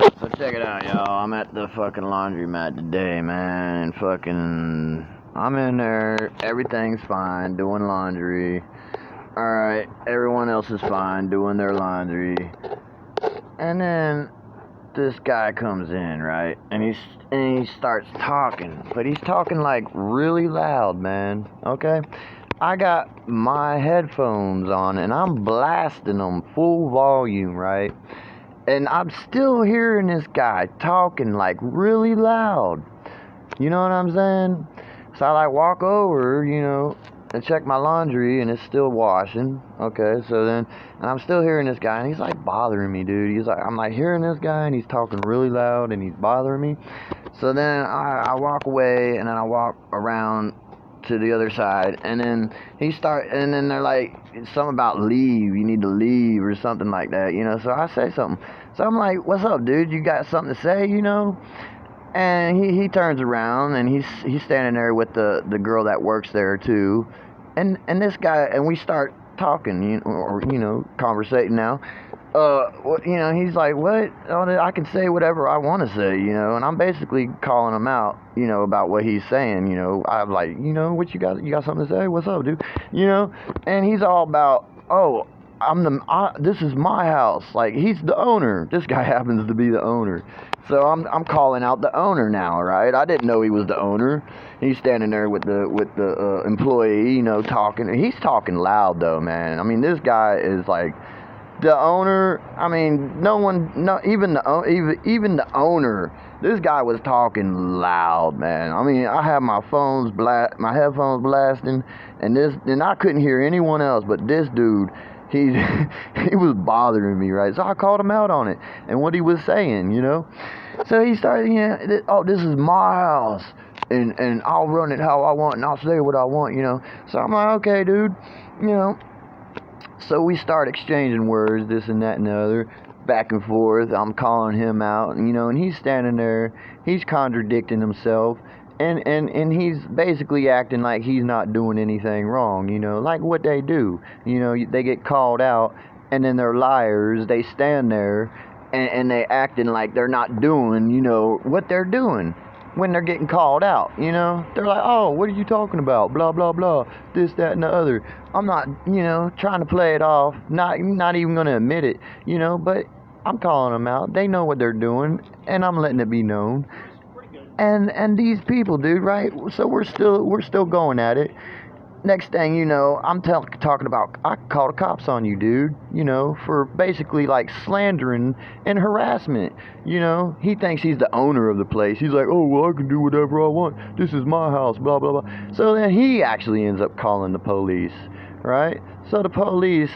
So check it out, y'all. I'm at the fucking laundromat today, man, and I'm in there. Everything's fine, doing laundry. Alright, everyone else is fine, doing their laundry. And then this guy comes in, right? And he starts talking, but he's talking like really loud, man. Okay? I got my headphones on and I'm blasting them full volume, right? And I'm still hearing this guy talking like really loud. You know what I'm saying? So I like walk over, and check my laundry and it's still washing. Okay, so then, and I'm still hearing this guy and he's like bothering me, dude. I'm like hearing this guy and he's talking really loud and he's bothering me. So then I walk away and then I walk around to the other side and then and then they're like something about leave, you need to leave or something like that, so I say something. So I'm like, what's up, dude, you got something to say, and he turns around and he's standing there with the girl that works there too, and this guy, and we start talking, conversating now. He's like, what? Oh, I can say whatever I want to say, and I'm basically calling him out, about what he's saying, I'm like, what you got? You got something to say? What's up, dude? And he's all about, oh, this is my house. Like, he's the owner. This guy happens to be the owner. So I'm calling out the owner now, right? I didn't know he was the owner. He's standing there with the employee, talking. He's talking loud though, man. I mean, this guy is like the owner. I mean, no one, no, even the owner. This guy was talking loud, man. I mean, I have my headphones blasting, and I couldn't hear anyone else, but this dude, he he was bothering me, right? So I called him out on it and what he was saying, So he started, oh, this is my house, and I'll run it how I want, and I'll say what I want, So I'm like, okay, dude, you know. So we start exchanging words, this and that and the other, back and forth. I'm calling him out, and he's standing there, he's contradicting himself, and he's basically acting like he's not doing anything wrong, like what they do. They get called out, and then they're liars. They stand there, and they acting like they're not doing, what they're doing when they're getting called out, They're like, oh, what are you talking about? Blah, blah, blah, this, that, and the other. I'm not, trying to play it off, not even going to admit it, but I'm calling them out. They know what they're doing, and I'm letting it be known. And these people, dude, right? So we're still going at it. Next thing you know, I'm talking about, I call the cops on you, dude, for basically like slandering and harassment. He thinks he's the owner of the place. He's like, oh, well, I can do whatever I want. This is my house, blah, blah, blah. So then he actually ends up calling the police, right? So the police,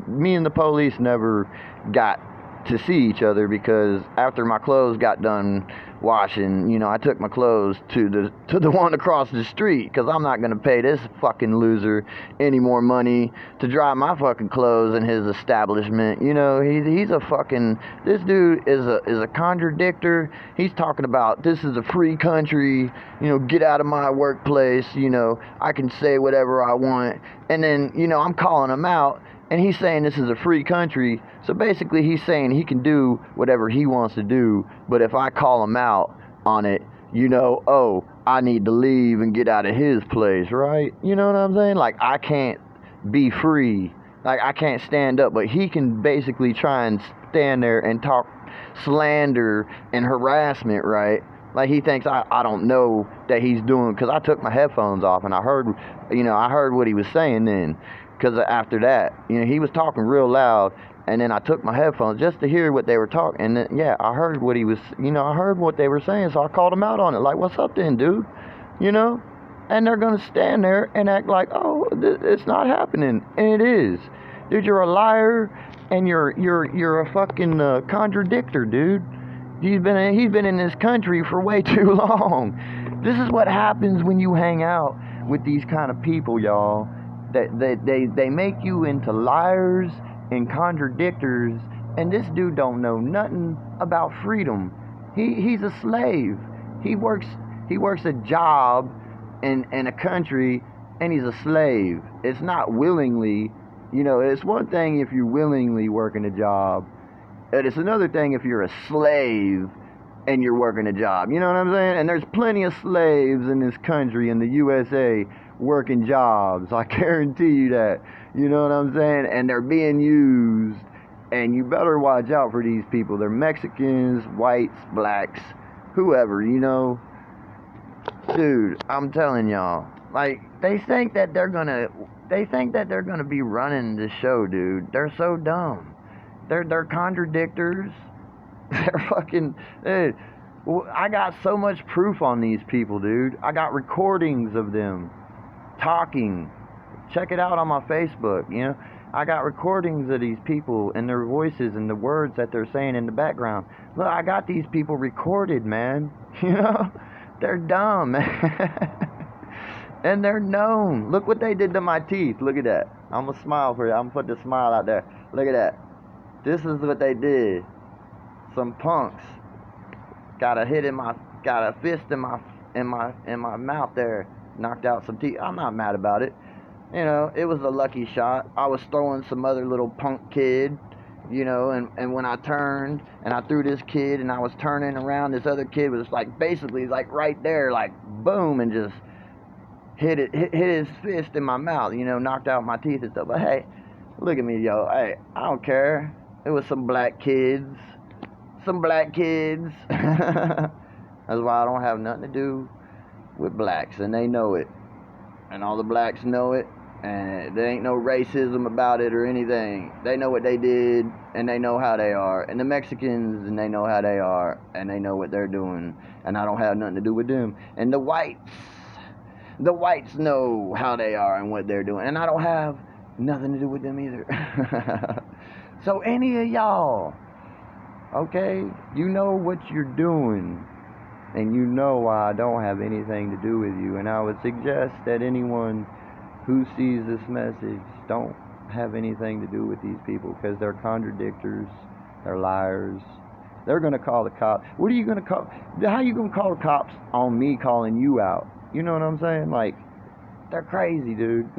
me and the police never got to see each other, because after my clothes got done washing, I took my clothes to the one across the street, because I'm not gonna pay this fucking loser any more money to dry my fucking clothes in his establishment. He's a fucking, this dude is a contradictor. He's talking about this is a free country, get out of my workplace, I can say whatever I want, and then I'm calling him out. And he's saying this is a free country. So basically he's saying he can do whatever he wants to do. But if I call him out on it, oh, I need to leave and get out of his place, right? You know what I'm saying? Like, I can't be free. Like, I can't stand up. But he can basically try and stand there and talk slander and harassment, right? Like, he thinks I don't know that he's doing, because I took my headphones off and I heard what he was saying then. Because after that, he was talking real loud, and then I took my headphones just to hear what they were talking, and then, yeah, I heard what he was, I heard what they were saying, so I called him out on it, like, what's up then, dude, and they're gonna stand there and act like, oh, it's not happening, and it is, dude. You're a liar, and you're a fucking contradictor, dude. He's been in this country for way too long. This is what happens when you hang out with these kind of people, y'all. They make you into liars and contradictors, and this dude don't know nothing about freedom. He's a slave. He works a job in a country, and he's a slave. It's not willingly. It's one thing if you're willingly working a job, And it's another thing if you're a slave and you're working a job. You know what I'm saying? And there's plenty of slaves in this country, in the USA, working jobs. I guarantee you that. You know what I'm saying? And they're being used. And you better watch out for these people. They're Mexicans, whites, blacks, whoever, you know. Dude, I'm telling y'all. Like, they think that they're gonna be running the show, dude. They're so dumb. They're contradictors. They're fucking, dude. I got so much proof on these people, dude. I got recordings of them talking. Check it out on my Facebook, you know. I got recordings of these people and their voices and the words that they're saying in the background. Look, I got these people recorded, man. You know? They're dumb, man. And they're known. Look what they did to my teeth. Look at that. I'm gonna smile for you. I'm gonna put the smile out there. Look at that. This is what they did. Some punks got a fist in my mouth there. Knocked out some teeth. I'm not mad about it. You know, it was a lucky shot. I was throwing some other little punk kid, you know, and when I turned and I threw this kid and I was turning around, this other kid was like basically like right there, like boom, and just hit his fist in my mouth, you know, knocked out my teeth and stuff. But hey, look at me, yo. Hey, I don't care. It was some black kids. Some black kids. That's why I don't have nothing to do with blacks, and they know it. And all the blacks know it, and there ain't no racism about it or anything. They know what they did, and they know how they are. And the Mexicans, and they know how they are, and they know what they're doing, and I don't have nothing to do with them. And the whites know how they are and what they're doing, and I don't have nothing to do with them either. So any of y'all, okay, you know what you're doing. And you know why I don't have anything to do with you. And I would suggest that anyone who sees this message don't have anything to do with these people, because they're contradictors, they're liars. They're going to call the cops. What are you going to call? How are you going to call the cops on me calling you out? You know what I'm saying? Like, they're crazy, dude.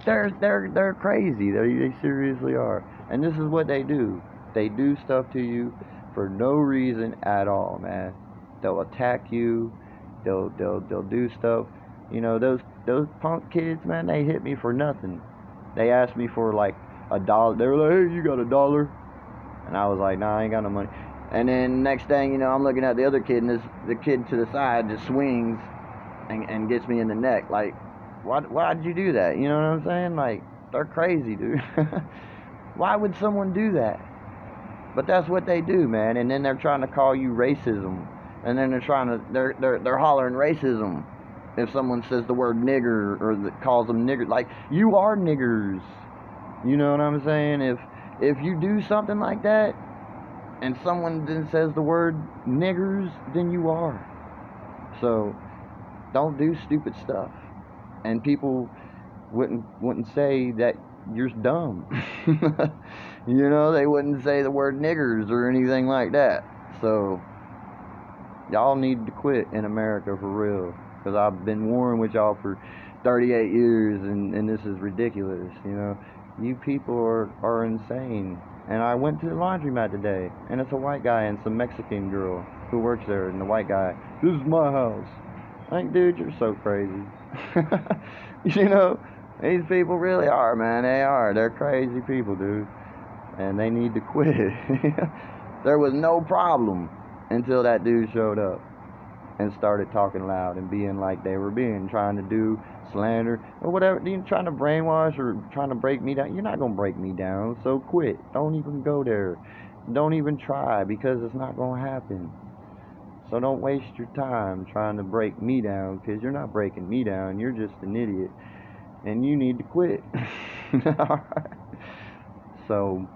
They're crazy. They seriously are. And this is what they do. They do stuff to you for no reason at all, man. They'll attack you. They'll do stuff. You know, those punk kids, man, they hit me for nothing. They asked me for like $1. They were like, "Hey, you got $1?" And I was like, "Nah, I ain't got no money." And then next thing you know, I'm looking at the other kid, and the kid to the side just swings and gets me in the neck. Like, why'd you do that? You know what I'm saying? Like, they're crazy, dude. Why would someone do that? But that's what they do, man. And then they're trying to call you racism, and then they're hollering racism if someone says the word nigger or calls them niggers. Like, you are niggers. You know what I'm saying? If you do something like that, and someone then says the word niggers, then you are. So don't do stupid stuff. And people wouldn't say that you're dumb. You know, they wouldn't say the word niggers or anything like that. So y'all need to quit in America for real, because I've been warring with y'all for 38 years, and this is ridiculous. You know, you people are insane. And I went to the laundromat today, and it's a white guy and some Mexican girl who works there, and the white guy, "This is my house." Like, dude, you're so crazy. You know, these people really are, man. They are. They're crazy people, dude. And they need to quit. There was no problem until that dude showed up and started talking loud and being like they were being, trying to do slander or whatever. You're trying to brainwash or trying to break me down. You're not going to break me down, so quit. Don't even go there. Don't even try, because it's not going to happen. So don't waste your time trying to break me down, because you're not breaking me down. You're just an idiot, and you need to quit. Alright. So